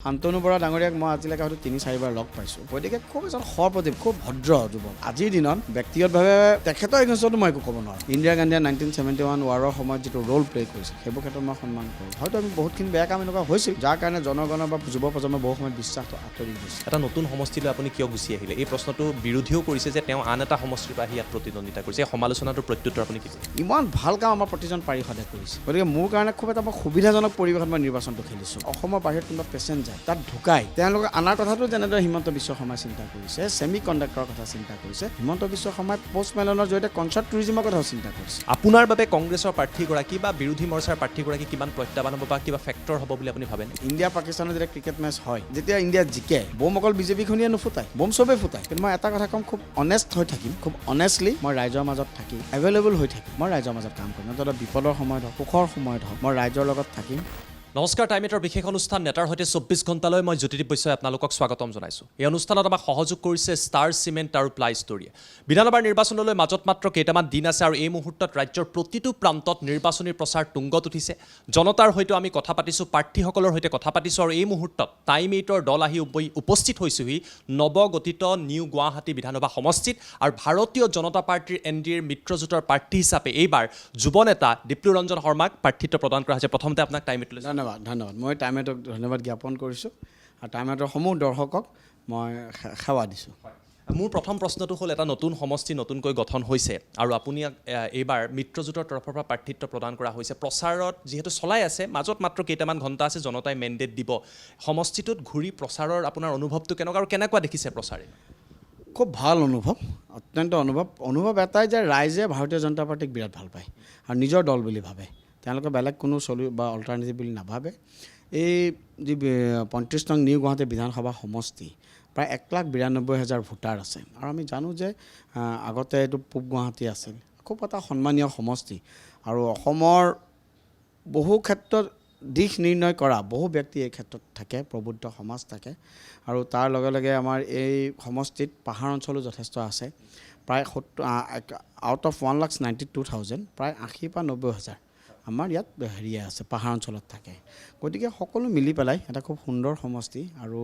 শান্তনু বৰা ডাঙৰীয়াক মই আজিলৈকে হয়তো ৩-৪বাৰ লগ পাইছোঁ। গতিকে খুব এজন সপ্ৰতিভ, খুব ভদ্ৰ যুৱক। আজিৰ দিনত ব্যক্তিগতভাৱে তেখেতৰ এগেইনষ্টতো মই একো ক'ব নোৱাৰোঁ। ইন্দিৰা গান্ধীয়ে 1971 ৱাৰৰ সময়ত যিটো ৰোল প্লে কৰিছিল, সেইবোৰ ক্ষেত্ৰত মই সন্মান কৰোঁ। হয়তো আমি বহুতখিনি বেয়া কাম এনেকুৱা হৈছিল, যাৰ কাৰণে জনগণৰ বা যুৱ প্ৰজন্মৰ বহু সময়ত বিশ্বাসটো আঁতৰি গৈছে। এটা নতুন সমষ্টিলৈ আপুনি কিয় গুচি আহিলে? এই প্ৰশ্নটো বিৰোধীও কৰিছে যে তেওঁ আন এটা সমষ্টিৰ পৰা আহি ইয়াত প্ৰতিদ্বন্দ্বিতা কৰিছে। এই সমালোচনাটোৰ প্ৰত্যুত্তৰ আপুনি কি? ইমান ভাল কাম আমাৰ প্ৰতিজন পাৰিষদে কৰিছে। গতিকে মোৰ কাৰণে খুব এটা সুবিধাজনক পৰিৱেশত মই নিৰ্বাচনটো খেলিছোঁ। অসমৰ বাহিৰত কোনোবা পেচেণ্ট যায়, তাত ঢুকাই তেওঁলোকে আনাৰ কথাটো যেনেদৰে হিমন্ত বিশ্ব শৰ্মাই চিন্তা কৰিছে, ছেমি কণ্ডাক্টৰৰ কথা চিন্তা কৰিছে, হিমন্ত বিশ্ব শৰ্মাই পষ্ট মেলনৰ জৰিয়তে কনচাৰ্ট টুৰিজিমৰ কথাও চিন্তা কৰিছে। আপোনাৰ বাবে কংগ্ৰেছৰ প্ৰাৰ্থীগৰাকী বা বিৰোধী মৰ্চাৰ প্ৰাৰ্থীগৰাকী কিমান প্ৰত্যাহ্বান হ'ব বা কিবা ফেক্টৰ হ'ব বুলি আপুনি ভাবেনে? ইণ্ডিয়া পাকিস্তানৰ যেতিয়া ক্ৰিকেট মেচ হয়, যেতিয়া ইণ্ডিয়া জিকে, বম অকল বিজেপিখনিয়ে নুফুটায়, বম চবেই ফুটায়। কিন্তু মই এটা কথা ক'ম, খুব অনেষ্ট হৈ থাকিম, খুব অনেষ্টলি মই ৰাইজৰ মাজত থাকি এভেইলেবল হৈ থাকিম। মই ৰাইজৰ মাজত কাম কৰিম, য'ত বিপদৰ সময়ত হওক, সুখৰ সময়ত হওক, মই ৰাইজৰ লগত থাকিম। নমস্কাৰ, টাইম এটাৰ বিশেষ অনুষ্ঠান নেতাৰ সৈতে 24 ঘণ্টালৈ মই জ্যোতিদীপ বৈশ্যই আপোনালোকক স্বাগতম জনাইছোঁ। এই অনুষ্ঠানত আমাক সহযোগ কৰিছে ষ্টাৰ চিমেণ্ট আৰু প্লাই ষ্ট'ৰীয়ে। বিধানসভাৰ নিৰ্বাচনলৈ মাজত মাত্ৰ কেইটামান দিন আছে আৰু এই মুহূৰ্তত ৰাজ্যৰ প্ৰতিটো প্ৰান্তত নিৰ্বাচনী প্ৰচাৰ তুংগত উঠিছে। জনতাৰ সৈতে আমি কথা পাতিছোঁ, প্ৰাৰ্থীসকলৰ সৈতে কথা পাতিছোঁ আৰু এই মুহূৰ্তত টাইম 8ৰ দল আহি উপস্থিত হৈছোহি নৱগঠিত নিউ গুৱাহাটী বিধানসভা সমষ্টিত। আৰু ভাৰতীয় জনতা পাৰ্টীৰ NDAৰ মিত্ৰজোঁটৰ প্ৰাৰ্থী হিচাপে এইবাৰ যুৱ নেতা দীপ্লুৰঞ্জন শৰ্মাক প্ৰাৰ্থিত্ব প্ৰদান কৰা হৈছে। প্ৰথমতে আপোনাক টাইম 8লৈ ধন্যবাদ। মই টাইম 8ক ধন্যবাদ জ্ঞাপন কৰিছোঁ আৰু টাইম 8ৰ সমূহ দৰ্শকক মই সেৱা দিছোঁ। মোৰ প্ৰথম প্ৰশ্নটো হ'ল, এটা নতুন সমষ্টি নতুনকৈ গঠন হৈছে আৰু আপুনি এইবাৰ মিত্ৰজোঁটৰ তৰফৰ পৰা প্ৰাৰ্থিত্ব প্ৰদান কৰা হৈছে। প্ৰচাৰত যিহেতু চলাই আছে, মাজত মাত্ৰ কেইটামান ঘণ্টা আছে, জনতাই মেণ্ডেট দিব। সমষ্টিটোত ঘূৰি প্ৰচাৰৰ আপোনাৰ অনুভৱটো কেনেকুৱা আৰু কেনেকুৱা দেখিছে প্ৰচাৰে? খুব ভাল অনুভৱ, অত্যন্ত অনুভৱ এটাই যে ৰাইজে ভাৰতীয় জনতা পাৰ্টীক বিৰাট ভাল পায় আৰু নিজৰ দল বুলি ভাবে। তেওঁলোকে বেলেগ কোনো বা অল্টাৰনেটিভ বুলি নাভাবে। এই যি 35 নং নিউ গুৱাহাটী বিধানসভা সমষ্টি, প্ৰায় 1,92,000 ভোটাৰ আছে আৰু আমি জানো যে আগতে এইটো পূব গুৱাহাটী আছিল। খুব এটা সন্মানীয় সমষ্টি আৰু অসমৰ বহু ক্ষেত্ৰত দিশ নিৰ্ণয় কৰা বহু ব্যক্তি এই ক্ষেত্ৰত থাকে, প্ৰবুদ্ধ সমাজ থাকে আৰু তাৰ লগে লগে আমাৰ এই সমষ্টিত পাহাৰ অঞ্চলো যথেষ্ট আছে। প্ৰায় আউট অফ 1,92,000 প্ৰায় 80,000 পৰা 90,000 আমাৰ ইয়াত আছে, পাহাৰ অঞ্চলত থাকে। গতিকে সকলো মিলি পেলাই এটা খুব সুন্দৰ সমষ্টি আৰু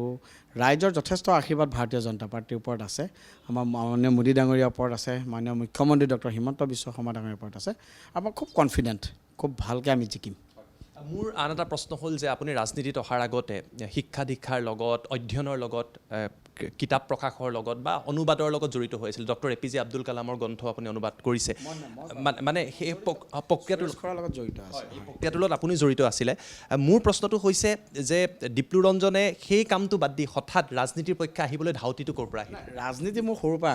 ৰাইজৰ যথেষ্ট আশীৰ্বাদ ভাৰতীয় জনতা পাৰ্টীৰ ওপৰত আছে, আমাৰ মাননীয় মোদী ডাঙৰীয়াৰ ওপৰত আছে, মাননীয় মুখ্যমন্ত্ৰী ডক্টৰ হিমন্ত বিশ্ব শৰ্মা ডাঙৰীয়াৰ ওপৰত আছে। আমাৰ খুব কনফিডেণ্ট, খুব ভালকৈ আমি জিকিম। মোৰ আন এটা প্ৰশ্ন হ'ল যে আপুনি ৰাজনীতিত অহাৰ আগতে শিক্ষা দীক্ষাৰ লগত, অধ্যয়নৰ লগত, কিতাপ প্ৰকাশৰ লগত বা অনুবাদৰ লগত জড়িত হৈ আছিল। ডক্টৰ APJ আব্দুল কালামৰ গ্ৰন্থ আপুনি অনুবাদ কৰিছে, মানে সেই প্ৰক্ৰিয়াটোৰ লগত জড়িত আছে, প্ৰক্ৰিয়াটোৰ লগত আপুনি জড়িত আছিলে। মোৰ প্ৰশ্নটো হৈছে যে দীপ্লুৰঞ্জনে সেই কামটো বাদ দি হঠাৎ ৰাজনীতিৰ পক্ষে আহিবলৈ ধাউতিটো ক'ৰ পৰা আহিল? ৰাজনীতি মোৰ সৰুৰ পৰা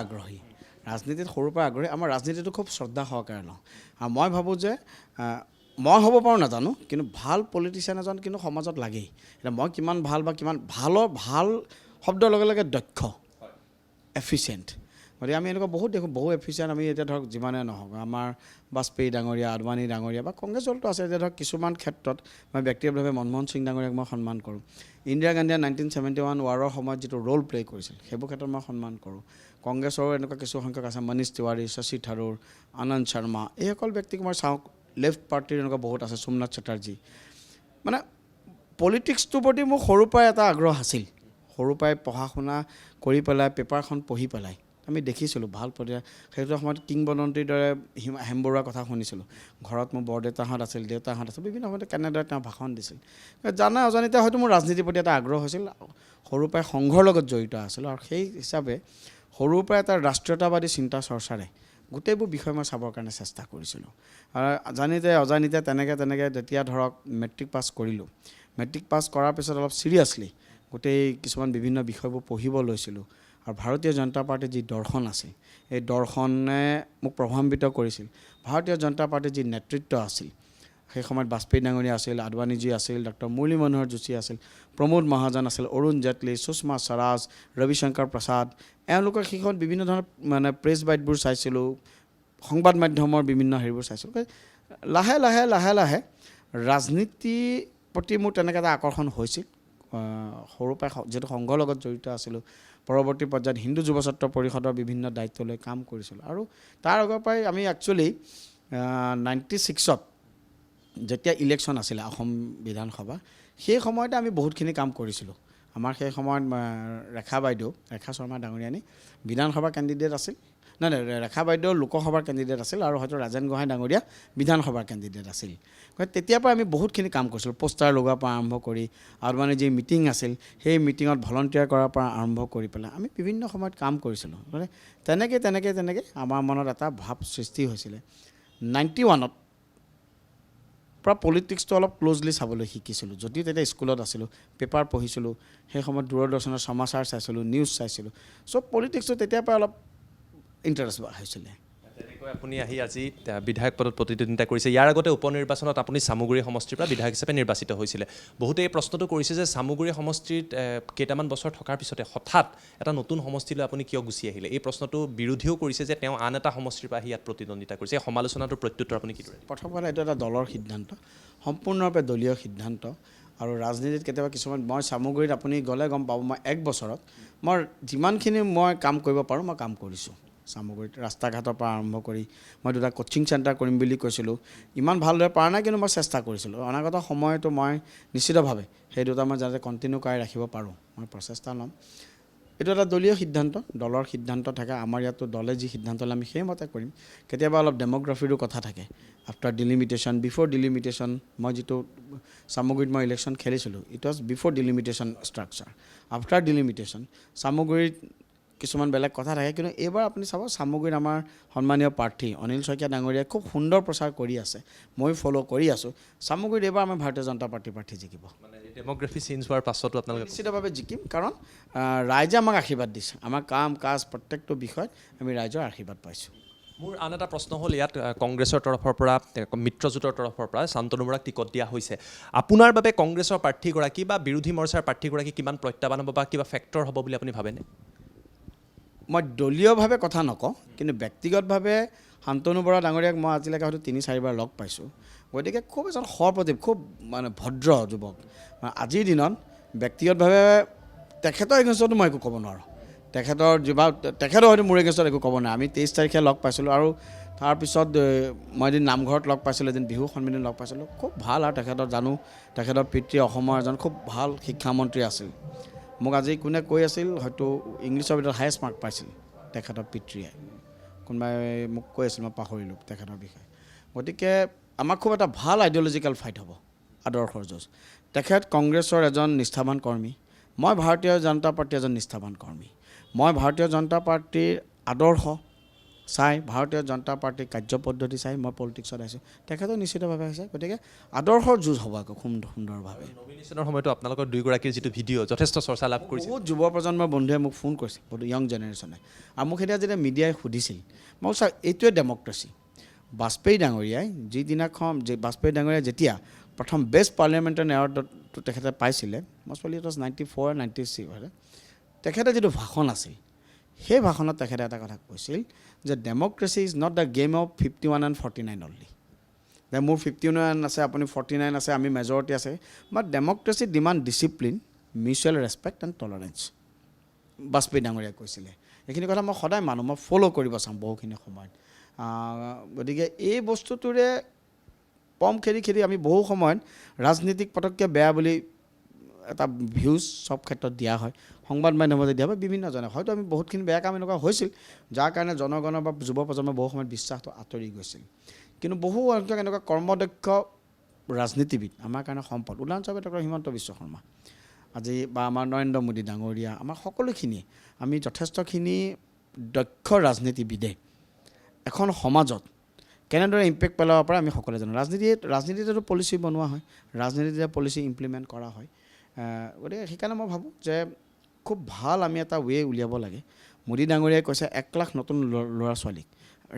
আগ্ৰহী, আমাৰ ৰাজনীতিটো খুব শ্ৰদ্ধা সহকাৰে লওঁ আৰু মই ভাবোঁ যে মই হ'ব পাৰোঁ নাজানো, কিন্তু ভাল পলিটিচিয়ান এজন কিন্তু সমাজত লাগেই। এতিয়া মই কিমান ভাল বা কিমান ভাল শব্দৰ লগে লগে দক্ষ, এফিচিয়েণ্ট। গতিকে আমি এনেকুৱা বহুত দেখোঁ, বহু এফিচিয়েণ্ট আমি এতিয়া ধৰক যিমানে নহওক, আমাৰ বাজপেয়ী ডাঙৰীয়া, আদৱানী ডাঙৰীয়া বা কংগ্ৰেছ দলটো আছে। এতিয়া ধৰক কিছুমান ক্ষেত্ৰত মই ব্যক্তিগতভাৱে মনমোহন সিং ডাঙৰীয়াক মই সন্মান কৰোঁ। ইন্দিৰা গান্ধীয়ে 1971 ৱাৰৰ সময়ত যিটো ৰোল প্লে কৰিছিল, সেইবোৰ ক্ষেত্ৰত মই সন্মান কৰোঁ। কংগ্ৰেছৰো এনেকুৱা কিছু সংখ্যক আছে, মনীষ তিৱাৰী, শশী থাৰুৰ, আনন্দ শৰ্মা, এইসকল ব্যক্তিক মই চাওঁ। লেফ্ট পাৰ্টিৰ এনেকুৱা বহুত আছে, সোমনাথ চেটাৰ্জী। মানে পলিটিক্সটোৰ প্ৰতি মোৰ সৰুৰ পৰাই এটা আগ্ৰহ আছিল। সৰুৰ পৰাই পঢ়া শুনা কৰি পেলাই, পেপাৰখন পঢ়ি পেলাই আমি দেখিছিলোঁ ভাল সেইটো সময়ত কিংবদন্তীৰ দৰে হেম বৰুৱাৰ কথা শুনিছিলোঁ। ঘৰত মোৰ বৰদেউতাহঁত আছিল, দেউতাহঁত আছিল, বিভিন্ন সময়তে কেনেদৰে তেওঁ ভাষণ দিছিল। জানা অজানিতে হয়তো মোৰ ৰাজনীতিৰ প্ৰতি এটা আগ্ৰহ হৈছিল। সৰুৰ পৰাই সংঘৰ লগত জড়িত আছিলোঁ আৰু সেই হিচাপে সৰুৰ পৰাই এটা ৰাষ্ট্ৰীয়তাবাদী চিন্তা চৰ্চাৰে গোটেইবোৰ বিষয় মই চাবৰ কাৰণে চেষ্টা কৰিছিলোঁ। আৰু অজানিতে তেনেকৈ যেতিয়া ধৰক মেট্ৰিক পাছ কৰিলোঁ, মেট্ৰিক পাছ কৰাৰ পিছত অলপ চিৰিয়াছলি গোটেই কিছুমান বিভিন্ন বিষয়বোৰ পঢ়িব লৈছিলোঁ আৰু ভাৰতীয় জনতা পাৰ্টীৰ যি দৰ্শন আছিল, এই দৰ্শনে মোক প্ৰভাৱান্বিত কৰিছিল। ভাৰতীয় জনতা পাৰ্টীৰ যি নেতৃত্ব আছিল, সেই সময়ত বাজপেয়ী ডাঙৰীয়া আছিল, আদৱানীজী আছিল, ডক্টৰ মুৰলী মনোহৰ যোশী আছিল, প্ৰমোদ মহাজন আছিল, অৰুণ জেটলী, সুষমা স্বৰাজ, ৰবিশংকৰ প্ৰসাদ, এওঁলোকৰ সেইখন বিভিন্ন ধৰণৰ মানে প্ৰেছ বাইটবোৰ চাইছিলোঁ, সংবাদ মাধ্যমৰ বিভিন্ন হেৰিবোৰ চাইছিলোঁ। লাহে লাহে ৰাজনীতিৰ প্ৰতি মোৰ তেনেকৈ এটা আকৰ্ষণ হৈছিল। সৰুৰ পৰাই যিহেতু সংঘৰ লগত জড়িত আছিলোঁ, পৰৱৰ্তী পৰ্যায়ত হিন্দু যুৱ ছাত্ৰ পৰিষদৰ বিভিন্ন দায়িত্ব লৈ কাম কৰিছিলোঁ। আৰু তাৰ আগৰ পৰাই আমি একচুৱেলি 96ত যেতিয়া ইলেকশ্যন আছিলে অসম বিধানসভা, সেই সময়তে আমি বহুতখিনি কাম কৰিছিলোঁ। আমাৰ সেই সময়ত ৰেখা বাইদেউ ৰেখা শৰ্মা ডাঙৰীয়ানী বিধানসভাৰ কেণ্ডিডেট আছিল নাই ৰেখা বাইদেউ লোকসভাৰ কেণ্ডিডেট আছিল আৰু হয়তো ৰাজেন গোহাঁই ডাঙৰীয়া বিধানসভাৰ কেণ্ডিডেট আছিল তেতিয়াৰ পৰা আমি বহুতখিনি কাম কৰিছিলোঁ পোষ্টাৰ লগোৱাৰ পৰা আৰম্ভ কৰি আৰু মানে যি মিটিং আছিল সেই মিটিঙত ভলণ্টিয়াৰ কৰাৰ পৰা আৰম্ভ কৰি পেলাই আমি বিভিন্ন সময়ত কাম কৰিছিলোঁ মানে তেনেকৈ আমাৰ মনত এটা ভাৱ সৃষ্টি হৈছিলে 91ত পৰা পলিটিক্সটো অলপ ক্ল'জলি চাবলৈ শিকিছিলোঁ যদিও তেতিয়া স্কুলত আছিলোঁ পেপাৰ পঢ়িছিলোঁ সেই সময়ত দূৰদৰ্শনৰ সমাচাৰ চাইছিলোঁ নিউজ চাইছিলোঁ চ' পলিটিক্সটো তেতিয়াৰ পৰা অলপ ইণ্টাৰেষ্ট হৈছিলে তেনেকৈ আপুনি আহি আজি বিধায়ক পদত প্ৰতিদ্বন্দ্বিতা কৰিছে ইয়াৰ আগতে উপ নিৰ্বাচনত আপুনি চামগুৰি সমষ্টিৰ পৰা বিধায়ক হিচাপে নিৰ্বাচিত হৈছিলে বহুতে এই প্ৰশ্নটো কৰিছে যে চামগুৰি সমষ্টিত কেইটামান বছৰ থকাৰ পিছতে হঠাৎ এটা নতুন সমষ্টিলৈ আপুনি কিয় গুচি আহিলে এই প্ৰশ্নটো বিৰোধীও কৰিছে যে তেওঁ আন এটা সমষ্টিৰ পৰা আহি ইয়াত প্ৰতিদ্বন্দ্বিতা কৰিছে এই সমালোচনাটোৰ প্ৰত্যুত্তৰ আপুনি কি ধৰে প্ৰথম কথা এইটো এটা দলৰ সিদ্ধান্ত সম্পূৰ্ণৰূপে দলীয় সিদ্ধান্ত আৰু ৰাজনীতিত কেতিয়াবা কিছুমান মই চামগুৰিত আপুনি গ'লে গম পাব মই এক বছৰত মই যিমানখিনি মই কাম কৰিব পাৰোঁ মই কাম কৰিছোঁ চামগুৰিত ৰাস্তা ঘাটৰ পৰা আৰম্ভ কৰি মই দুটা কোচিং চেণ্টাৰ কৰিম বুলি কৈছিলোঁ ইমান ভালদৰে পৰা নাই কিন্তু মই চেষ্টা কৰিছিলোঁ অনাগত সময়তো মই নিশ্চিতভাৱে সেই দুটা মই যাতে কণ্টিনিউ কৰি ৰাখিব পাৰোঁ মই প্ৰচেষ্টা ল'ম এইটো এটা দলীয় সিদ্ধান্ত দলৰ সিদ্ধান্ত থাকে আমাৰ ইয়াতো দলে যি সিদ্ধান্ত লয় আমি সেইমতে কৰিম কেতিয়াবা অলপ ডেম'গ্ৰাফিৰো কথা থাকে আফটাৰ ডিলিমিটেশ্যন বিফ'ৰ ডিলিমিটেশ্যন মই যিটো চামগুৰিত মই ইলেকশ্যন খেলিছিলোঁ it was before delimitation structure after delimitation চামগুৰিত কিছুমান বেলেগ কথা থাকে কিন্তু এইবাৰ আপুনি চাব চামগুৰিত আমাৰ সন্মানীয় প্ৰাৰ্থী অনিল শইকীয়া ডাঙৰীয়াই খুব সুন্দৰ প্ৰচাৰ কৰি আছে মই ফ'ল' কৰি আছোঁ চামগুৰিত এইবাৰ আমাৰ ভাৰতীয় জনতা পাৰ্টীৰ প্ৰাৰ্থী জিকিব মানে ডেম'গ্ৰাফি চেঞ্জ হোৱাৰ পাছতো আপোনালোকে নিশ্চিতভাৱে জিকিম কাৰণ ৰাইজে আমাক আশীৰ্বাদ দিছে আমাৰ কাম কাজ প্ৰত্যেকটো বিষয়ত আমি ৰাইজৰ আশীৰ্বাদ পাইছোঁ মোৰ আন এটা প্ৰশ্ন হ'ল ইয়াত কংগ্ৰেছৰ তৰফৰ পৰা মিত্ৰজোঁটৰ তৰফৰ পৰা শান্তনু বৰাক টিকট দিয়া হৈছে আপোনাৰ বাবে কংগ্ৰেছৰ প্ৰাৰ্থীগৰাকী বা বিৰোধী মৰ্চাৰ প্ৰাৰ্থীগৰাকী কিমান প্ৰত্যাহ্বান হ'ব বা কিবা ফেক্টৰ হ'ব বুলি আপুনি ভাবেনে মই দলীয়ভাৱে কথা নকওঁ কিন্তু ব্যক্তিগতভাৱে শান্তনু বৰা ডাঙৰীয়াক মই আজিলৈকে হয়তো 3-4বাৰ লগ পাইছোঁ গতিকে খুব এজন সপ্ৰতিভ খুব মানে ভদ্ৰ যুৱক আজিৰ দিনত ব্যক্তিগতভাৱে তেখেতৰ এগেইনষ্টতো মই একো ক'ব নোৱাৰোঁ তেখেতৰ হয়তো মোৰ এগেইনষ্টত একো ক'ব নোৱাৰে আমি 23 তাৰিখে লগ পাইছিলোঁ আৰু তাৰপিছত মই এদিন নামঘৰত লগ পাইছিলোঁ এদিন বিহু সন্মিলনত লগ পাইছিলোঁ খুব ভাল আৰু তেখেতৰ পিতৃ অসমৰ এজন খুব ভাল শিক্ষামন্ত্ৰী আছিল মোক আজি কোনে কৈ আছিল হয়তো ইংলিছৰ ভিতৰত হায়েষ্ট মাৰ্ক পাইছিল তেখেতৰ পিতৃয়ে কোনোবাই মোক কৈ আছিল মই পাহৰিলোঁ তেখেতৰ বিষয়ে গতিকে আমাৰ খুব এটা ভাল আইডিঅ'লজিকেল ফাইট হ'ব আদৰ্শৰ যুঁজ তেখেত কংগ্ৰেছৰ এজন নিষ্ঠাৱান কৰ্মী মই ভাৰতীয় জনতা পাৰ্টীৰ এজন নিষ্ঠাৱান কৰ্মী মই ভাৰতীয় জনতা পাৰ্টীৰ আদৰ্শ চাই ভাৰতীয় জনতা পাৰ্টীৰ কাৰ্যপদ্ধতি চাই মই পলিটিক্সত আহিছোঁ তেখেতেও নিশ্চিতভাৱে আহিছে গতিকে আদৰ্শৰ যুঁজ হ'ব আকৌ খুব সুন্দৰভাৱে নমিনেশ্যনৰ সময়তো আপোনালোকৰ দুয়োগৰাকীৰ যিটো ভিডিঅ' যথেষ্ট চৰ্চা লাভ কৰিছে বহুত যুৱ প্ৰজন্মৰ বন্ধুৱে মোক ফোন কৰিছে বহুত য়ং জেনেৰেশ্যনে আৰু মোক এতিয়া যেতিয়া মিডিয়াই সুধিছিল মই চাওক এইটোৱে ডেম'ক্ৰেচি বাজপেয়ী ডাঙৰীয়াই যিদিনাখন বাজপেয়ী ডাঙৰীয়াই যেতিয়া প্ৰথম বেষ্ট পাৰ্লিয়ামেণ্টাৰী এৱাৰ্ডটো তেখেতে পাইছিলে মষ্ট প্ৰবলি ইট ৱাজ 94-96 তেখেতে যিটো ভাষণ আছিল সেই ভাষণত তেখেতে এটা কথা কৈছিল যে democracy is not the game of 51 and 49 only যে মোৰ 51 আছে আপুনি 49 আছে আমি মেজৰিটি আছে but democracy demand discipline mutual respect and tolerance Vajpayee ডাঙৰীয়াই কৈছিলে এইখিনি কথা মই সদায় মানুহ মই ফ'ল' কৰিব চাম বহুখিনি সময়ত গতিকে এই বস্তুটোৰে পম খেদি আমি বহু সময়ত ৰাজনীতিক পটককৈ বেয়া বুলি এটা ভিউজ চব ক্ষেত্ৰত দিয়া হয় সংবাদ মাধ্যমতে দিয়া হয় বিভিন্নজনে হয়তো আমি বহুতখিনি বেয়া কাম এনেকুৱা হৈছিল যাৰ কাৰণে জনগণৰ বা যুৱ প্ৰজন্মৰ বহু সময়ত বিশ্বাসটো আঁতৰি গৈছিল কিন্তু বহু সংখ্যক এনেকুৱা কৰ্মদক্ষ ৰাজনীতিবিদ আমাৰ কাৰণে সম্পদ উদাহৰণস্বৰূপে ডক্টৰ হিমন্ত বিশ্ব শৰ্মা আজি বা আমাৰ নৰেন্দ্ৰ মোদী ডাঙৰীয়া আমাৰ সকলোখিনি আমি যথেষ্টখিনি দক্ষ ৰাজনীতিবিদে এখন সমাজত কেনেদৰে ইম্পেক্ট পেলাব পাৰে আমি সকলোৱে জানো ৰাজনীতিতো পলিচি বনোৱা হয় ৰাজনীতিতে পলিচি ইমপ্লিমেণ্ট কৰা হয় গতিকে সেইকাৰণে মই ভাবোঁ যে খুব ভাল আমি এটা ৱে উলিয়াব লাগে মোদী ডাঙৰীয়াই কৈছে 1 লাখ নতুন ল'ৰা ছোৱালীক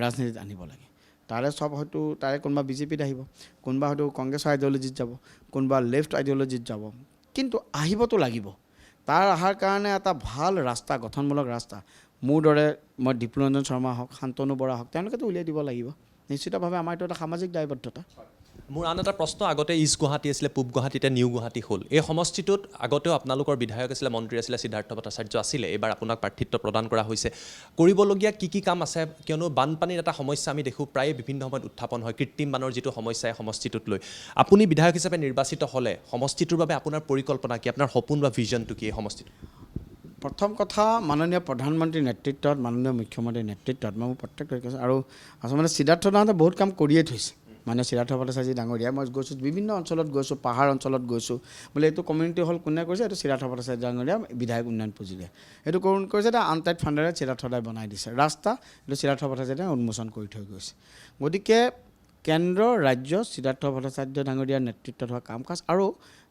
ৰাজনীতিত আনিব লাগে তাৰে কোনোবা বিজেপিত আহিব কোনোবা হয়তো কংগ্ৰেছৰ আইডিঅ'লজিত যাব কোনোবা লেফ্ট আইডিঅ'লজিত যাব কিন্তু আহিবতো লাগিব তাৰ অহাৰ কাৰণে এটা ভাল ৰাস্তা গঠনমূলক ৰাস্তা মোৰ দৰে মই দীপৰঞ্জন শৰ্মা হওক শান্তনু বৰা হওক তেওঁলোকেতো উলিয়াই দিব লাগিব নিশ্চিতভাৱে আমাৰ এইটো এটা সামাজিক দায়বদ্ধতা মোৰ আন এটা প্ৰশ্ন, আগতে ইষ্ট গুৱাহাটী আছিলে, পূব গুৱাহাটীতে নিউ গুৱাহাটী হ'ল। এই সমষ্টিটোত আগতেও আপোনালোকৰ বিধায়ক আছিলে, মন্ত্ৰী আছিলে, সিদ্ধাৰ্থ ভট্টাচাৰ্য আছিলে। এইবাৰ আপোনাক প্ৰাৰ্থিত্ব প্ৰদান কৰা হৈছে। কৰিবলগীয়া কি কাম আছে? কিয়নো বানপানীৰ এটা সমস্যা আমি দেখোঁ প্ৰায়ে বিভিন্ন সময়ত উত্থাপন হয়, কৃত্ৰিম বানৰ যিটো সমস্যা এই সমষ্টিটোত লৈ। আপুনি বিধায়ক হিচাপে নিৰ্বাচিত হ'লে সমষ্টিটোৰ বাবে আপোনাৰ পৰিকল্পনা কি, আপোনাৰ সপোন বা ভিজনটো কি এই সমষ্টিটোৰ? প্ৰথম কথা, মাননীয় প্ৰধানমন্ত্ৰীৰ নেতৃত্বত, মাননীয় মুখ্যমন্ত্ৰীৰ নেতৃত্বত মই প্ৰত্যেকটো কৈছোঁ। আৰু আচলতে সিদ্ধাৰ্থ দাহঁতে বহুত কাম কৰিয়ে থৈছে। মানে সিদ্ধাৰ্থ ভট্টাচাৰ্য ডাঙৰীয়া, মই গৈছোঁ বিভিন্ন অঞ্চলত গৈছোঁ, পাহাৰ অঞ্চলত গৈছোঁ, বোলে এইটো কমিউনিটি হল কোনে কৰিছে, এইটো সিদ্ধাৰ্থ ভট্টাচাৰ্য ডাঙৰীয়া বিধায়ক উন্নয়ন পুঁজিৰে। এইটো কোন কৰিছে, এটা আনটাইড ফাণ্ডেৰে সিদ্ধাৰ্থ দাই বনাই দিছে। ৰাস্তা এইটো সিদ্ধাৰ্থ ভট্টাচাৰ্যই উন্মোচন কৰি থৈ গৈছে। গতিকে কেন্দ্ৰ ৰাজ্য সিদ্ধাৰ্থ ভট্টাচাৰ্য ডাঙৰীয়াৰ নেতৃত্বত হোৱা কাম কাজ, আৰু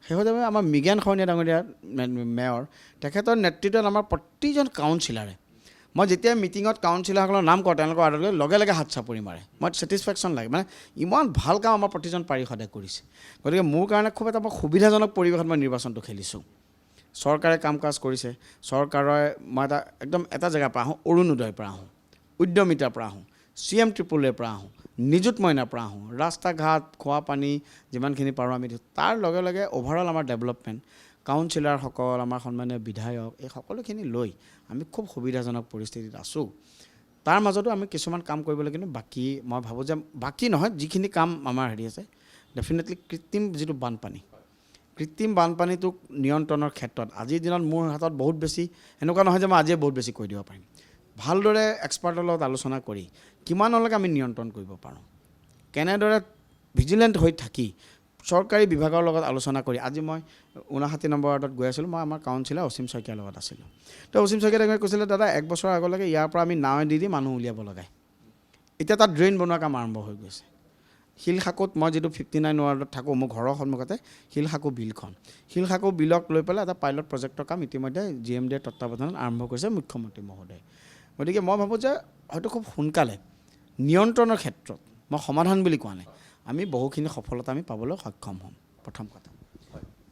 শেহতীয়াভাৱে আমাৰ মৃগেন শইকীয়া ডাঙৰীয়া মেয়ৰ, তেখেতৰ নেতৃত্বত আমাৰ প্ৰতিজন কাউন্সিলাৰে, মই যেতিয়া মিটিঙত কাউন্সিলাৰসকলৰ নাম কওঁ তেওঁলোকৰ আদৰলৈ লগে লগে হাত চাপৰি মাৰে। মই ছেটিছফেকশ্যন লাগে, মানে ইমান ভাল কাম আমাৰ প্ৰতিজন পাৰিষদে কৰিছে। গতিকে মোৰ কাৰণে খুব এটা মই সুবিধাজনক পৰিৱেশত মই নিৰ্বাচনটো খেলিছোঁ। চৰকাৰে কাম কাজ কৰিছে। চৰকাৰে, মই এটা জেগাৰ পৰা আহোঁ, অৰুণোদয়ৰ পৰা আহোঁ, উদ্যমিতাৰ পৰা আহোঁ, CM ট্ৰিপুলৰ পৰা আহোঁ, নিযুত মইনাৰ পৰা আহোঁ, ৰাস্তা ঘাট, খোৱা পানী যিমানখিনি পাৰোঁ আমি দিওঁ। তাৰ লগে লগে অভাৰঅল আমাৰ ডেভেলপমেণ্ট, কাউন্সিলাৰসকল, আমাৰ সন্মানীয় বিধায়ক, এই সকলোখিনি লৈ আমি খুব সুবিধাজনক পৰিস্থিতিত আছোঁ। তাৰ মাজতো আমি কিছুমান কাম কৰিবলৈ, কিন্তু বাকী মই ভাবোঁ যে বাকী নহয়, যিখিনি কাম আমাৰ হেৰি আছে, ডেফিনেটলি কৃত্ৰিম যিটো বানপানী, কৃত্ৰিম বানপানীটোক নিয়ন্ত্ৰণৰ ক্ষেত্ৰত আজিৰ দিনত মোৰ হাতত বহুত বেছি এনেকুৱা নহয় যে মই আজিয়ে বহুত বেছি কৈ দিব পাৰিম। ভালদৰে এক্সপাৰ্টৰ লগত আলোচনা কৰি কিমানলৈকে আমি নিয়ন্ত্ৰণ কৰিব পাৰোঁ, কেনেদৰে ভিজিলেণ্ট হৈ থাকি চৰকাৰী বিভাগৰ লগত আলোচনা কৰি, আজি মই 59 নম্বৰ ৱাৰ্ডত গৈ আছিলোঁ, মই আমাৰ কাউন্সিলাৰ অসীম শইকীয়াৰ লগত আছিলোঁ। তো অসীম শইকীয়াই কৈছিলে, দাদা 1 বছৰ আগলৈকে ইয়াৰ পৰা আমি নাৱে দি মানুহ উলিয়াব লগায়, এতিয়া তাত ড্ৰেইন বনোৱা কাম আৰম্ভ হৈ গৈছে। শিলশাকুত, মই যিটো 59 ৱাৰ্ডত থাকোঁ, মোৰ ঘৰৰ সন্মুখতে শিলশাকু বিলখন, শিলশাকু বিলক লৈ পেলাই এটা পাইলট প্ৰজেক্টৰ কাম ইতিমধ্যে GMDৰ তত্বাৱধানত আৰম্ভ কৰিছে মুখ্যমন্ত্ৰী মহোদয়। গতিকে মই ভাবোঁ যে হয়তো খুব সোনকালে নিয়ন্ত্ৰণৰ ক্ষেত্ৰত, মই সমাধান বুলি কোৱা নাই, আমি বহুখিনি সফলতা আমি পাবলৈ সক্ষম হ'ম। প্ৰথম কথা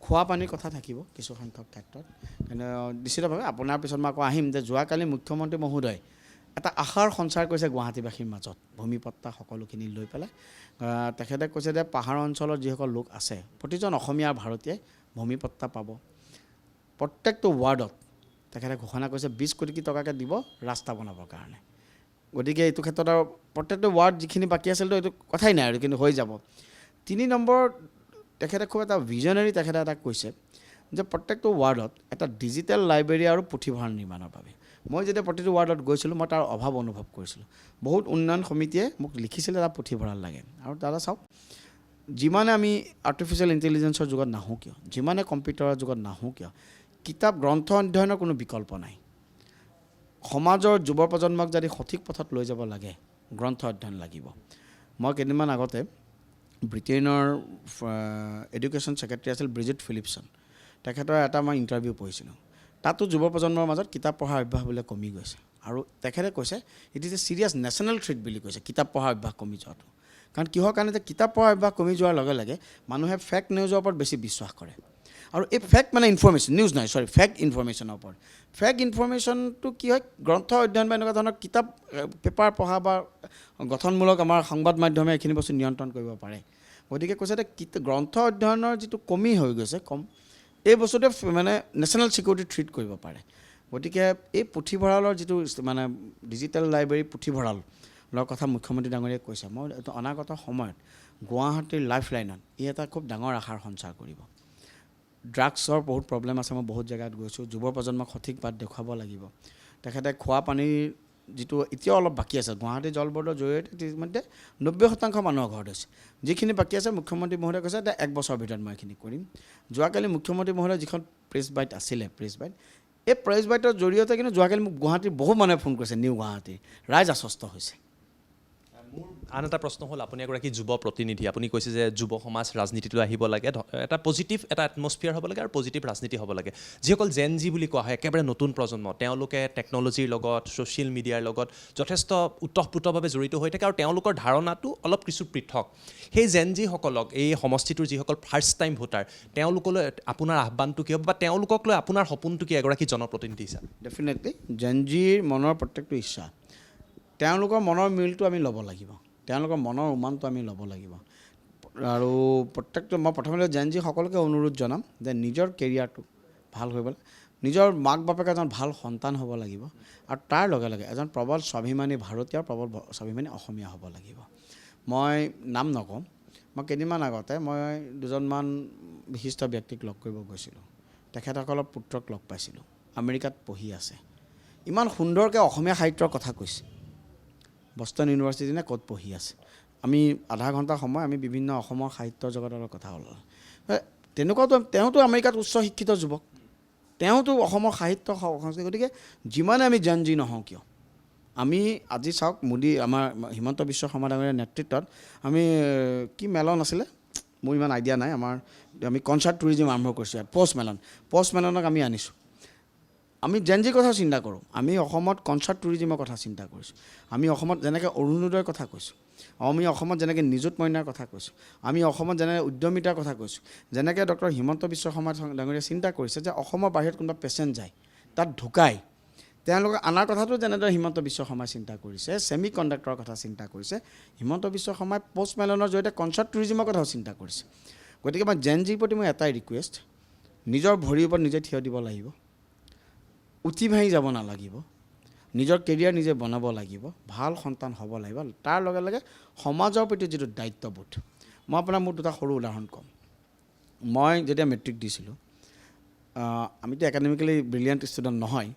খোৱা পানীৰ কথা থাকিব কিছু সংখ্যক ক্ষেত্ৰত, কিন্তু নিশ্চিতভাৱে আপোনাৰ পিছত মই আকৌ আহিম যে যোৱাকালি মুখ্যমন্ত্ৰী মহোদয় এটা আশাৰ সঞ্চাৰ কৰিছে গুৱাহাটীবাসীৰ মাজত, ভূমিপট্টা সকলোখিনি লৈ পেলাই। তেখেতে কৈছে যে পাহাৰ অঞ্চলত যিসকল লোক আছে, প্ৰতিজন অসমীয়া ভাৰতীয় ভূমিপট্টা পাব। প্ৰত্যেকটো ৱাৰ্ডত তেখেতে ঘোষণা কৰিছে 20 কোটি টকাকৈ দিব ৰাস্তা বনাবৰ কাৰণে। গতিকে এইটো ক্ষেত্ৰত আৰু প্ৰত্যেকটো ৱাৰ্ড যিখিনি বাকী আছিলতো এইটো কথাই নাই আৰু, কিন্তু হৈ যাব। 3 নম্বৰ, তেখেতে খুব এটা ভিজনেৰী তেখেতে এটা কৈছে যে প্ৰত্যেকটো ৱাৰ্ডত এটা ডিজিটেল লাইব্ৰেৰী আৰু পুথিভঁৰাল নিৰ্মাণৰ বাবে। মই যেতিয়া প্ৰতিটো ৱাৰ্ডত গৈছিলোঁ, মই তাৰ অভাৱ অনুভৱ কৰিছিলোঁ। বহুত উন্নয়ন সমিতিয়ে মোক লিখিছিলে এটা পুথিভঁৰাল লাগে। আৰু দাদা চাওক, যিমানে আমি আৰ্টিফিচিয়েল ইণ্টেলিজেঞ্চৰ যুগত নাহোঁ কিয়, যিমানে কম্পিউটাৰৰ যুগত নাহোঁ কিয়, কিতাপ গ্ৰন্থ অধ্যয়নৰ কোনো বিকল্প নাই। সমাজৰ যুৱ প্ৰজন্মক যদি সঠিক পথত লৈ যাব লাগে, গ্ৰন্থ অধ্যয়ন লাগিব। মই কেইদিনমান আগতে ব্ৰিটেইনৰ এডুকেশ্যন ছেক্ৰেটাৰী আছিল ব্ৰিজিট ফিলিপছন, তেখেতৰ এটা মই ইণ্টাৰভিউ পঢ়িছিলোঁ। তাতো যুৱ প্ৰজন্মৰ মাজত কিতাপ পঢ়াৰ অভ্যাস বোলে কমি গৈছে। আৰু তেখেতে কৈছে it is a serious national threat বুলি কৈছে, কিতাপ পঢ়াৰ অভ্যাস কমি যোৱাটো। কাৰণ কিহৰ কাৰণে, যে কিতাপ পঢ়াৰ অভ্যাস কমি যোৱাৰ লগে লগে মানুহে ফেক নিউজৰ ওপৰত বেছি বিশ্বাস কৰে। আৰু এই ফেক মানে ইনফৰমেশ্যন, নিউজ নহয়, চৰি, ফেক ইনফৰমেশ্যনৰ ওপৰত। ফেক ইনফৰমেশ্যনটো কি হয়, গ্ৰন্থ অধ্যয়ন বা এনেকুৱা ধৰণৰ কিতাপ পেপাৰ পঢ়া বা গঠনমূলক আমাৰ সংবাদ মাধ্যমে এইখিনি বস্তু নিয়ন্ত্ৰণ কৰিব পাৰে। গতিকে কৈছে যে গ্ৰন্থ অধ্যয়নৰ যিটো কমি হৈ গৈছে, এই বস্তুটোৱে মানে নেশ্যনেল ছিকিউৰিটি থ্ৰীট কৰিব পাৰে। গতিকে এই পুথিভঁৰালৰ যিটো মানে ডিজিটেল লাইব্ৰেৰী পুথিভঁৰালৰ কথা মুখ্যমন্ত্ৰী ডাঙৰীয়াই কৈছে, মই এইটো অনাগত সময়ত গুৱাহাটীৰ লাইফ লাইনত ই এটা খুব ডাঙৰ আশাৰ সঞ্চাৰ কৰিব। ড্ৰাগছৰ বহুত প্ৰব্লেম আছে, মই বহুত জেগাত গৈছোঁ, যুৱ প্ৰজন্মক সঠিক বাট দেখুৱাব লাগিব। তেখেতে খোৱা পানীৰ যিটো এতিয়াও অলপ বাকী আছে, গুৱাহাটী জল বৰ্ডৰ জৰিয়তে ইতিমধ্যে 90% মানুহৰ ঘৰত হৈছে। যিখিনি বাকী আছে মুখ্যমন্ত্ৰী মহোদয়ে কৈছে যে 1 বছৰৰ ভিতৰত মই এইখিনি কৰিম। যোৱাকালি মুখ্যমন্ত্ৰী মহোদয় যিখন প্ৰেছ বাইট আছিলে, এই প্ৰেছ বাইটৰ জৰিয়তে কিন্তু যোৱাকালি মোক গুৱাহাটীৰ বহু মানুহে ফোন কৰিছে, নিউ গুৱাহাটীৰ ৰাইজ আশ্বস্ত হৈছে। মোৰ আন এটা প্ৰশ্ন হ'ল, আপুনি এগৰাকী যুৱ প্ৰতিনিধি, আপুনি কৈছে যে যুৱ সমাজ ৰাজনীতিলৈ আহিব লাগে, এটা পজিটিভ এটা এটমস্ফিয়াৰ হ'ব লাগে আৰু পজিটিভ ৰাজনীতি হ'ব লাগে। যিসকল জেন জি বুলি কোৱা হয়, একেবাৰে নতুন প্ৰজন্ম, তেওঁলোকে টেকন'লজিৰ লগত, ছ'চিয়েল মিডিয়াৰ লগত যথেষ্ট ওতঃপ্ৰোতভাৱে জড়িত হৈ থাকে আৰু তেওঁলোকৰ ধাৰণাটো অলপ কিছু পৃথক। সেই জেন জিসকলক, এই সমষ্টিটোৰ যিসকল ফাৰ্ষ্ট টাইম ভোটাৰ, তেওঁলোকলৈ আপোনাৰ আহ্বানটো কি হ'ব বা তেওঁলোকক লৈ আপোনাৰ সপোনটো কি এগৰাকী জনপ্ৰতিনিধি হিচাপে? ডেফিনেটলি জেন জিৰ মনৰ প্ৰত্যেকটো ইচ্ছা, তেওঁলোকৰ মনৰ মিলটো আমি ল'ব লাগিব, তেওঁলোকৰ মনৰ উমানটো আমি ল'ব লাগিব। আৰু প্ৰত্যেকটো মই প্ৰথমতে জেন জি সকলোকে অনুৰোধ জনাম যে নিজৰ কেৰিয়াৰটো ভাল হৈ গ'লে নিজৰ মাক বাপেকে এজন ভাল সন্তান হ'ব লাগিব আৰু তাৰ লগে লগে এজন প্ৰবল স্বাভিমানী ভাৰতীয় প্ৰবল স্বাভিমানী অসমীয়া হ'ব লাগিব। মই নাম নকওঁ, মই কেইদিনমান আগতে মই দুজনমান বিশিষ্ট ব্যক্তিক লগ কৰিব গৈছিলোঁ। তেখেতসকলৰ পুত্ৰক লগ পাইছিলোঁ, আমেৰিকাত পঢ়ি আছে। ইমান সুন্দৰকৈ অসমীয়া সাহিত্যৰ কথা কৈছে। বষ্টন ইউনিভাৰ্চিটি নে ক'ত পঢ়ি আছে। আমি আধা ঘণ্টা সময় আমি বিভিন্ন অসমৰ সাহিত্য জগতৰ কথা ওলালোঁ। তেনেকুৱাতো তেওঁতো আমেৰিকাত উচ্চ শিক্ষিত যুৱক, তেওঁতো অসমৰ সাহিত্য সংস্কৃতি। গতিকে যিমানে আমি জেন জি নহওঁ কিয়, আমি আজি চাওক মোদী আমাৰ হিমন্ত বিশ্ব শৰ্মা ডাঙৰীয়াৰ নেতৃত্বত আমি কি মেলন আছিলে মোৰ ইমান আইডিয়া নাই, আমি কনচাৰ্ট টুৰিজিম আৰম্ভ কৰিছোঁ ইয়াত, পষ্ট মেলনক আমি আনিছোঁ। আমি জেন জিৰ কথা চিন্তা কৰোঁ, আমি অসমত কনচাৰ্ট টুৰিজিমৰ কথা চিন্তা কৰিছোঁ। আমি অসমত যেনেকৈ অৰুণোদয়ৰ কথা কৈছোঁ, আমি অসমত যেনেকৈ নিযুত মইনাৰ কথা কৈছোঁ, আমি অসমত যেনেকৈ উদ্যমিতাৰ কথা কৈছোঁ, যেনেকৈ ডক্টৰ হিমন্ত বিশ্ব শৰ্মা ডাঙৰীয়াই চিন্তা কৰিছে যে অসমৰ বাহিৰত কোনোবা পেচেণ্ট যায় তাত ঢুকায়, তেওঁলোকে আনাৰ কথাটো যেনেদৰে হিমন্ত বিশ্ব শৰ্মাই চিন্তা কৰিছে, ছেমি কণ্ডাক্টৰৰ কথা চিন্তা কৰিছে, হিমন্ত বিশ্ব শৰ্মাই পষ্ট মেলনৰ জৰিয়তে কনচাৰ্ট টুৰিজিমৰ কথাও চিন্তা কৰিছে। গতিকে মই জেন জিৰ প্ৰতি মই এটাই ৰিকুৱেষ্ট, নিজৰ ভৰিৰ ওপৰত নিজে থিয় দিব লাগিব, উঠি ভাঙি যাব নালাগিব, নিজৰ কেৰিয়াৰ নিজে বনাব লাগিব, ভাল সন্তান হ'ব লাগিব। তাৰ লগে লগে সমাজৰ প্ৰতি যিটো দায়িত্ববোধ, মই আপোনাৰ মোৰ দুটা সৰু উদাহৰণ ক'ম। মই যেতিয়া মেট্ৰিক দিছিলোঁ, আমিতো একাডেমিকেলি ব্ৰিলিয়েণ্ট ষ্টুডেণ্ট নহয়,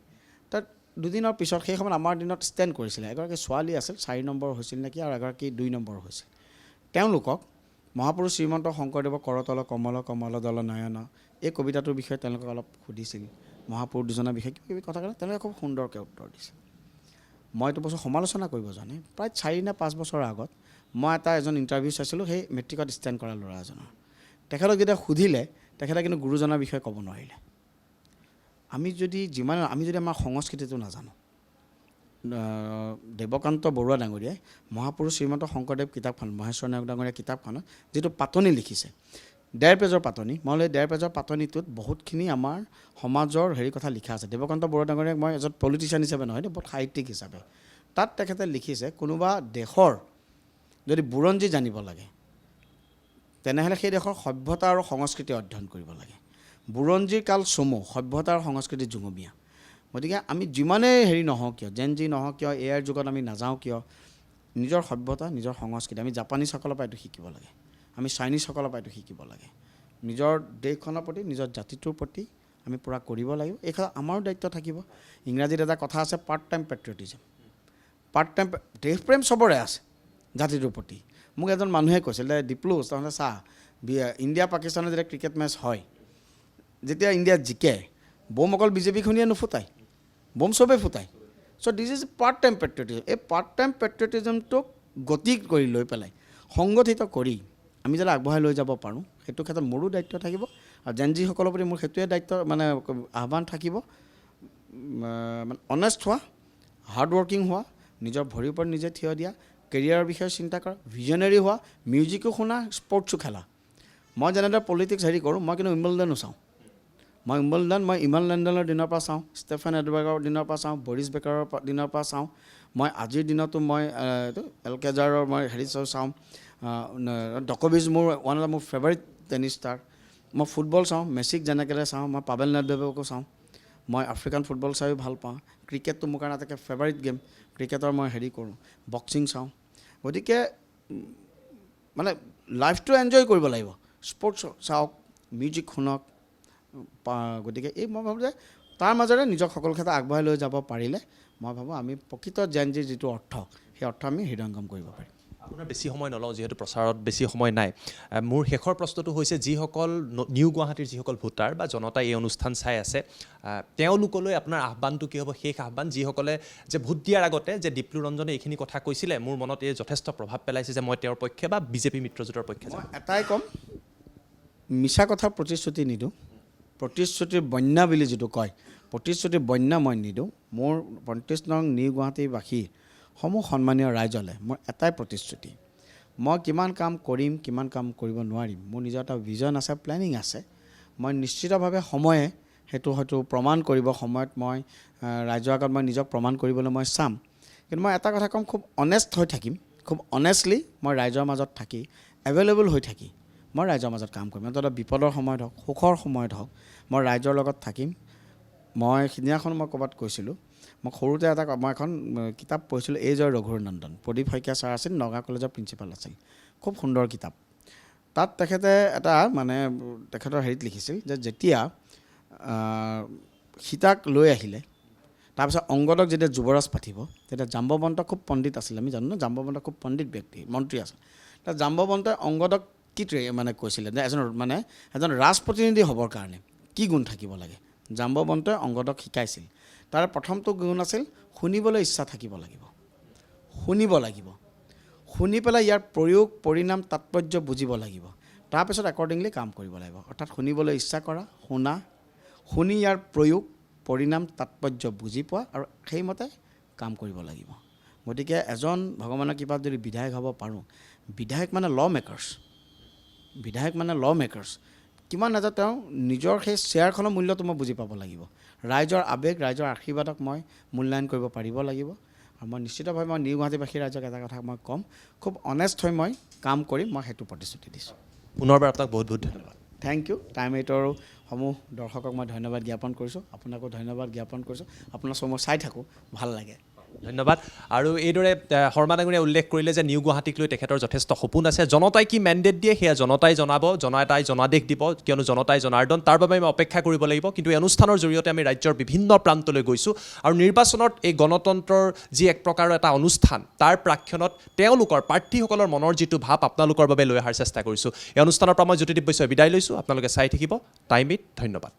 তাত দুদিনৰ পিছত সেই সময়ত আমাৰ দিনত ষ্টেণ্ড কৰিছিলে। এগৰাকী ছোৱালী আছিল, 4 নম্বৰ হৈছিল নেকি, আৰু এগৰাকী 2 নম্বৰ হৈছিল। তেওঁলোকক মহাপুৰুষ শ্ৰীমন্ত শংকৰদেৱৰ কৰতল কমল কমল দল নয়ন এই কবিতাটোৰ বিষয়ে তেওঁলোকক অলপ সুধিছিল, মহাপুৰুষ দুজনৰ বিষয়ে কিবা কিবি কথা ক'লে, তেওঁলোকে খুব সুন্দৰকৈ উত্তৰ দিছিল। মই এইটো বস্তু সমালোচনা কৰিব জানে, প্ৰায় 4 নে 5 বছৰৰ আগত মই এজন ইণ্টাৰভিউ চাইছিলোঁ সেই মেট্ৰিকত ষ্টেণ্ড কৰা ল'ৰা এজনৰ। তেখেতক যেতিয়া সুধিলে, তেখেতে কিন্তু গুৰুজনাৰ বিষয়ে ক'ব নোৱাৰিলে। আমি যদি আমাৰ সংস্কৃতিটো নাজানো, দেৱকান্ত বৰুৱা ডাঙৰীয়াই মহাপুৰুষ শ্ৰীমন্ত শংকৰদেৱ কিতাপখন, মহেশ্বৰ নায়ক ডাঙৰীয়া কিতাপখনত যিটো পাতনি লিখিছে, 1.5 পেজৰ পাতনি, মই 1.5 পেজৰ পাতনিটোত বহুতখিনি আমাৰ সমাজৰ কথা লিখা আছে। দেৱকান্ত বৰুৱা ডাঙৰীয়াক মই এজন পলিটিচিয়ান হিচাপে নহয়, বহুত সাহিত্যিক হিচাপে। তাত তেখেতে লিখিছে, কোনোবা দেশৰ যদি বুৰঞ্জী জানিব লাগে তেনেহ'লে সেই দেশৰ সভ্যতা আৰু সংস্কৃতি অধ্যয়ন কৰিব লাগে। বুৰঞ্জীৰ কাল চমু, সভ্যতা আৰু সংস্কৃতি জুঙমীয়া। গতিকে আমি যিমানেই নহওঁ কিয়, জেন জি নহওঁ কিয়, এআইৰ যুগত আমি নাযাওঁ কিয়, নিজৰ সভ্যতা নিজৰ সংস্কৃতি, আমি জাপানীজসকলৰ পৰা এইটো শিকিব লাগে, আমি চাইনিজসকলৰ পৰা এইটো শিকিব লাগে। নিজৰ দেশখনৰ প্ৰতি, নিজৰ জাতিটোৰ প্ৰতি আমি পূৰা কৰিব লাগিব। এই কথা আমাৰো দায়িত্ব থাকিব। ইংৰাজীত এটা কথা আছে, পাৰ্ট টাইম পেট্ৰিয়টিজম। দেশপ্ৰেম চবৰে আছে জাতিটোৰ প্ৰতি। মোক এজন মানুহে কৈছিল, ডিপ্লু তহঁতে চাহ, ইণ্ডিয়া পাকিস্তানৰ যেতিয়া ক্ৰিকেট মেচ হয়, যেতিয়া ইণ্ডিয়া জিকে, বম অকল বিজেপিখনিয়ে নুফুটায়, বম চবেই ফুটায়। So' this is part time patriotism. এই পাৰ্ট টাইম পেট্ৰিয়টিজমটোক গতি কৰি লৈ পেলাই সংগঠিত কৰি আমি যদি আগবঢ়াই লৈ যাব পাৰোঁ, সেইটো ক্ষেত্ৰত মোৰো দায়িত্ব থাকিব। আৰু জেন জিসকলৰ প্ৰতি মোৰ সেইটোৱে দায়িত্ব, আহ্বান থাকিব, অনেষ্ট হোৱা, হাৰ্ড ৱৰ্কিং হোৱা, নিজৰ ভৰিৰ ওপৰত নিজে থিয় দিয়া, কেৰিয়াৰৰ বিষয়ে চিন্তা কৰা, ভিজনেৰী হোৱা, মিউজিকো শুনা, স্পৰ্টছো খেলা। মই যেনেদৰে পলিটিক্স কৰোঁ, মই কিন্তু উইম্বলডনো চাওঁ। মই ইমান লেণ্ডনৰ দিনৰ পৰা চাওঁ, ষ্টেফেন এডবাৰ্গৰ দিনৰ পৰা চাওঁ, বৰিছ বেকাৰৰ দিনৰ পৰা চাওঁ। মই আজিৰ দিনতো মই এলকেজাৰৰ চাওঁ। ডকোভিচ মোৰ ওৱান অফ দ্য মোৰ ফেভাৰিট টেনিছ ষ্টাৰ। মই ফুটবল চাওঁ, মেছিক যেনেকৈ চাওঁ, মই পাবেল নেডভেডভকো চাওঁ। মই আফ্ৰিকান ফুটবল চাইও ভাল পাওঁ। ক্ৰিকেটটো মোৰ কাৰণে আটাইতকৈ ফেভাৰিট গেম, ক্ৰিকেটৰ মই কৰোঁ, বক্সিং চাওঁ। গতিকে লাইফটো এনজয় কৰিব লাগিব, স্পৰ্টছ চাওক, মিউজিক শুনক। গতিকে মই ভাবোঁ যে তাৰ মাজেৰে নিজক সকলো ক্ষেত্ৰত আগবঢ়াই লৈ যাব পাৰিলে মই ভাবোঁ আমি প্ৰকৃত জেন জিৰ যিটো অৰ্থ, সেই অৰ্থ আমি হৃদয়ংগম কৰিব পাৰিম। আপোনাৰ বেছি সময় নলওঁ, যিহেতু প্ৰচাৰত বেছি সময় নাই। মোৰ শেষৰ প্ৰশ্নটো হৈছে, যিসকল নিউ গুৱাহাটীৰ যিসকল ভোটাৰ বা জনতাই এই অনুষ্ঠান চাই আছে, তেওঁলোকলৈ আপোনাৰ আহ্বানটো কি হ'ব, শেষ আহ্বান, যিসকলে যে ভোট দিয়াৰ আগতে যে ডিপ্লু ৰঞ্জনে এইখিনি কথা কৈছিলে, মোৰ মনত এই যথেষ্ট প্ৰভাৱ পেলাইছে যে মই তেওঁৰ পক্ষে বা বিজেপি মিত্ৰজোঁটৰ পক্ষে যাম। এটাই ক'ম, মিছা কথাৰ প্ৰতিশ্ৰুতি নিদিওঁ, প্ৰতিশ্ৰুতিৰ বন্যা বুলি যিটো কয়, প্ৰতিশ্ৰুতিৰ বন্যা মই নিদিওঁ। মোৰ 35 নং নিউ গুৱাহাটীবাসীৰ সমূহ সন্মানীয় ৰাইজলৈ মোৰ এটাই প্ৰতিশ্ৰুতি, মই কিমান কাম কৰিম, কিমান কাম কৰিব নোৱাৰিম, মোৰ নিজৰ এটা ভিজন আছে, প্লেনিং আছে। মই নিশ্চিতভাৱে সময়ে সেইটো হয়তো প্ৰমাণ কৰিব, সময়ত মই ৰাইজৰ আগত মই নিজক প্ৰমাণ কৰিবলৈ মই চাম। কিন্তু মই এটা কথা ক'ম, খুব অনেষ্ট হৈ থাকিম, খুব অনেষ্টলি মই ৰাইজৰ মাজত থাকি এভেইলেবল হৈ থাকি মই ৰাইজৰ মাজত কাম কৰিম। এটা বিপদৰ সময়ত হওক, সুখৰ সময়ত হওক, মই ৰাইজৰ লগত থাকিম। মই সিদিনাখন মই ক'ৰবাত কৈছিলোঁ, মই সৰুতে মই এখন কিতাপ পঢ়িছিলোঁ, এই জয় ৰঘুনন্দন। প্ৰদীপ শইকীয়া ছাৰ আছিল, নগাঁও কলেজৰ প্ৰিন্সিপাল আছিল। খুব সুন্দৰ কিতাপ। তাত তেখেতে এটা মানে তেখেতৰ হেৰিত লিখিছিল যে যেতিয়া সীতাক লৈ আহিলে, তাৰপিছত অংগদক যেতিয়া যুৱৰাজ পাতিব, তেতিয়া জাম্বৱন্ত খুব পণ্ডিত আছিল, আমি জানো ন, জাম্বৱন্ত খুব পণ্ডিত ব্যক্তি, মন্ত্ৰী আছিল। তাত জাম্বৱন্তই অংগদক কি মানে কৈছিলে যে এজন ৰাজপ্ৰতিনিধি হ'বৰ কাৰণে কি গুণ থাকিব লাগে, জাম্বৱন্তই অংগদক শিকাইছিল। তাৰ প্ৰথমটো গুণ আছিল শুনিবলৈ ইচ্ছা থাকিব লাগিব, শুনিব লাগিব, শুনি পেলাই ইয়াৰ প্ৰয়োগ পৰিণাম তাৎপৰ্য বুজিব লাগিব, তাৰপিছত একৰ্ডিংলি কাম কৰিব লাগিব। অৰ্থাৎ শুনিবলৈ ইচ্ছা কৰা, শুনা, শুনি ইয়াৰ প্ৰয়োগ পৰিণাম তাৎপৰ্য বুজি পোৱা আৰু সেইমতে কাম কৰিব লাগিব। গতিকে এজন ভগৱানৰ কৃপাত যদি বিধায়ক হ'ব পাৰোঁ, বিধায়ক মানে ল মেকাৰ্ছ, বিধায়ক মানে ল মেকাৰ্ছ। কিমান নাযায় তেওঁ নিজৰ সেই শ্বেয়াৰখনৰ মূল্যটো মই বুজি পাব লাগিব। ৰাইজৰ আৱেগ, ৰাইজৰ আশীৰ্বাদক মই মূল্যায়ন কৰিব পাৰিব লাগিব। আৰু মই নিশ্চিতভাৱে মই নিউ গুৱাহাটীবাসী ৰাইজক এটা কথা মই ক'ম, খুব অনেষ্ট হৈ মই কাম কৰিম, মই সেইটো প্ৰতিশ্ৰুতি দিছোঁ। পুনৰবাৰ আপোনাক বহুত বহুত ধন্যবাদ। Thank U. টাইম 8ৰ সমূহ দৰ্শকক মই ধন্যবাদ জ্ঞাপন কৰিছোঁ, আপোনাকো ধন্যবাদ জ্ঞাপন কৰিছোঁ। আপোনাৰ চব মই চাই থাকোঁ, ভাল লাগে। ধন্যবাদ। আৰু এইদৰে শৰ্মা ডাঙৰীয়াই উল্লেখ কৰিলে যে নিউ গুৱাহাটীক লৈ তেখেতৰ যথেষ্ট সপোন আছে। জনতাই কি মেণ্ডেট দিয়ে সেয়া জনতাই জনাব, জনতাই জনাদেশ দিব, কিয়নো জনতাই জনাৰ্দন। তাৰ বাবে আমি অপেক্ষা কৰিব লাগিব। কিন্তু এই অনুষ্ঠানৰ জৰিয়তে আমি ৰাজ্যৰ বিভিন্ন প্ৰান্তলৈ গৈছোঁ আৰু নিৰ্বাচনত এই গণতন্ত্ৰৰ যি এক প্ৰকাৰৰ এটা অনুষ্ঠান, তাৰ প্ৰাক্ষণত তেওঁলোকৰ প্ৰাৰ্থীসকলৰ মনৰ যিটো ভাৱ আপোনালোকৰ বাবে লৈ অহাৰ চেষ্টা কৰিছোঁ। এই অনুষ্ঠানৰ পৰা মই জ্যোতিদীপ বৈশ্যই বিদায় লৈছোঁ। আপোনালোকে চাই থাকিব টাইম 8। ধন্যবাদ।